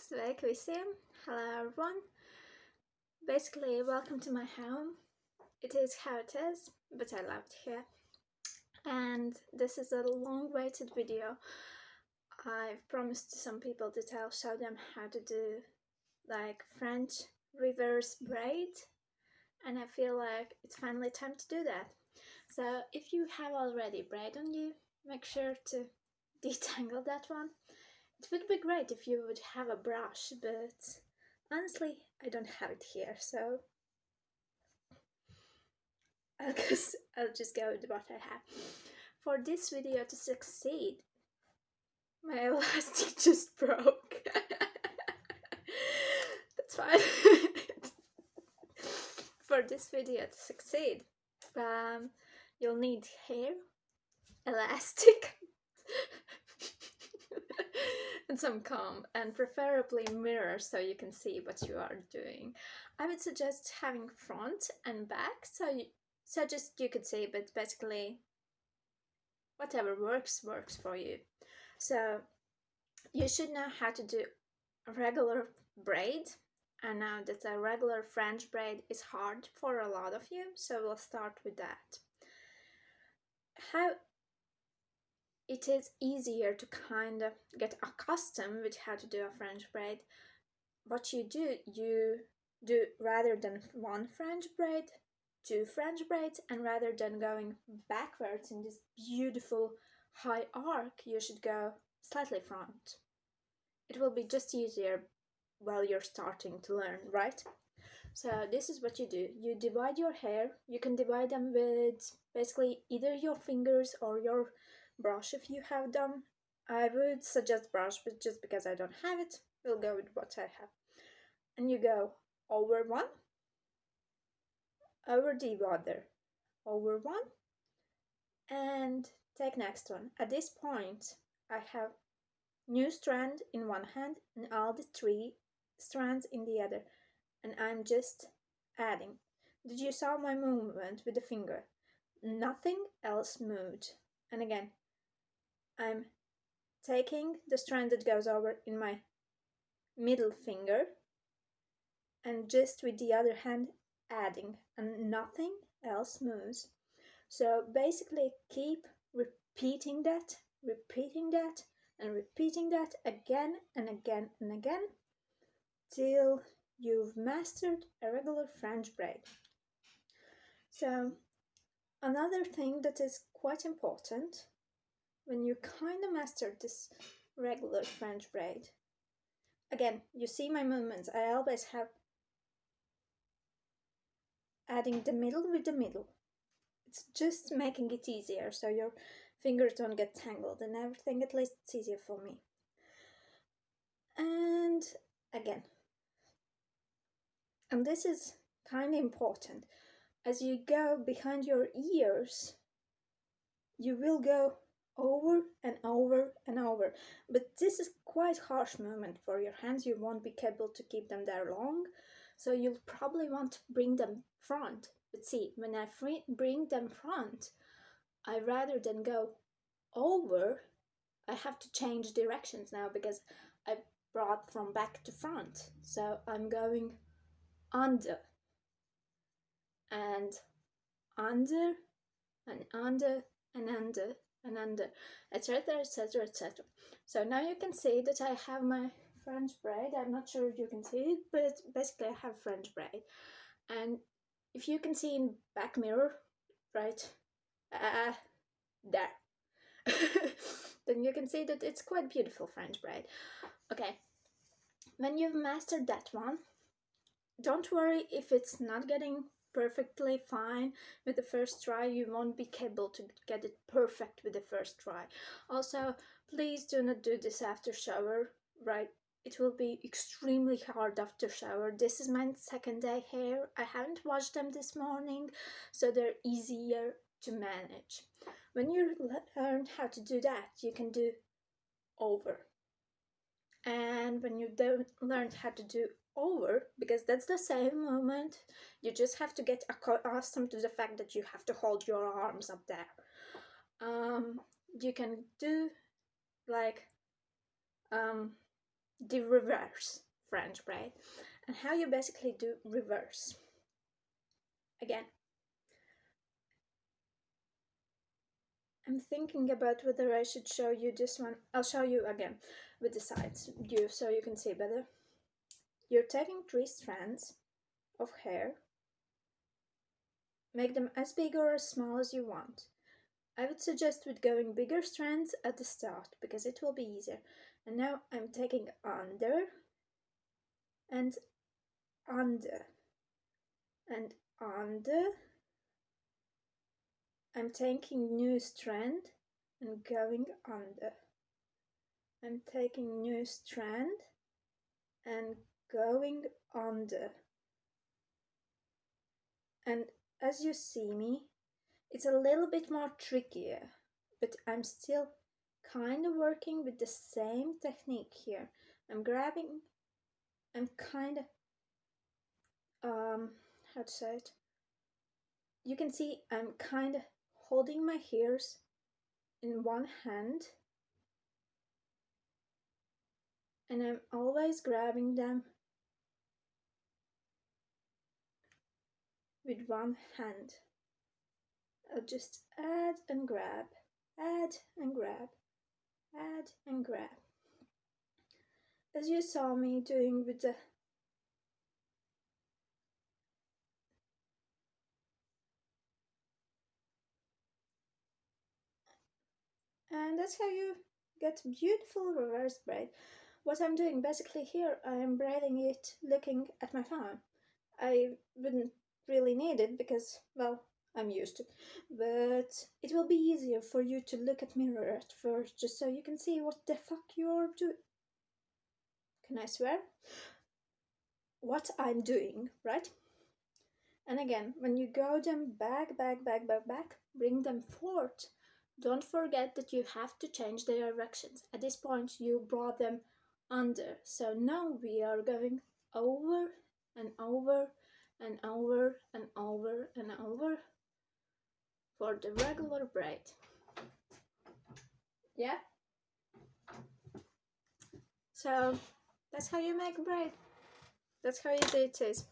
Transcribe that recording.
Sveiki visiem! Hello everyone! Basically, welcome to my home. It is how it is, but I love it here. And this is a long-awaited video. I've promised to some people that I'll show them how to do like French reverse braid, and I feel like it's finally time to do that. So if you have already braid on you, make sure to detangle that one. It would be great if you would have a brush, but honestly, I don't have it here, so I'll just go with what I have. For this video to succeed, my elastic just broke. That's fine. For this video to succeed, you'll need hair, elastic, and some comb, and preferably mirror so you can see what you are doing. I would suggest having front and back so just you could see, but basically whatever works for you. So you should know how to do a regular braid. I know that a regular French braid is hard for a lot of you, so we'll start with that. How it is easier to kind of get accustomed with how to do a French braid. What you do rather than one French braid, two French braids, and rather than going backwards in this beautiful high arc, you should go slightly front. It will be just easier while you're starting to learn, right? So this is what you do. You divide your hair. You can divide them with basically either your fingers or your brush if you have them. I would suggest brush, but just because I don't have it, we'll go with what I have. And you go over one, over the other, over one, and take next one. At this point, I have new strand in one hand and all the three strands in the other, and I'm just adding. Did you saw my movement with the finger? Nothing else moved. And again, I'm taking the strand that goes over in my middle finger and just with the other hand adding, and nothing else moves. So basically keep repeating that and repeating that again and again and again till you've mastered a regular French braid. So another thing that is quite important when you kind of master this regular French braid, again, you see my movements, I always have adding the middle with the middle. It's just making it easier so your fingers don't get tangled and everything. At least it's easier for me. And again, and this is kind of important, as you go behind your ears, you will go over and over and over, but this is quite harsh movement for your hands. You won't be able to keep them there long, so you'll probably want to bring them front. But see, when I bring them front, I rather than go over, I have to change directions now because I brought from back to front. So I'm going under and under and under and under and under, etc, etc, etc. So now you can see that I have my French braid. I'm not sure if you can see it, but basically I have French braid. And if you can see in back mirror, right there, then you can see that it's quite beautiful French braid. Okay, when you've mastered that one, don't worry if it's not getting perfectly fine with the first try. You won't be able to get it perfect with the first try. Also, please do not do this after shower, right? It will be extremely hard after shower. This is my second day hair. I haven't washed them this morning, so they're easier to manage. When you learn how to do that, you can do over. And when you don't learn how to do over, because that's the same movement, you just have to get accustomed to the fact that you have to hold your arms up there. You can do like the reverse French braid, and how you basically do reverse. Again, I'm thinking about whether I should show you this one. I'll show you again with the sides, so you can see better. You're taking 3 strands of hair, make them as big or as small as you want. I would suggest with going bigger strands at the start because it will be easier. And now I'm taking under and under and under. I'm taking new strand and going under. I'm taking new strand and going under. And as you see me, it's a little bit more trickier, but I'm still kind of working with the same technique here. I'm grabbing, I'm kind of, how to say it? You can see I'm kind of holding my hairs in one hand, and I'm always grabbing them with one hand. I'll just add and grab, add and grab, add and grab. As you saw me doing with the and that's how you get beautiful reverse braid. What I'm doing basically here, I'm braiding it looking at my phone. I wouldn't really need it because, well, I'm used to it. But it will be easier for you to look at mirror at first, just so you can see what the fuck you're doing. Can I swear? What I'm doing, right? And again, when you go them back, bring them forward. Don't forget that you have to change the directions. At this point, you brought them under. So now we are going over and over and over and over and over for the regular braid. Yeah? So that's how you make braid. That's how easy it is.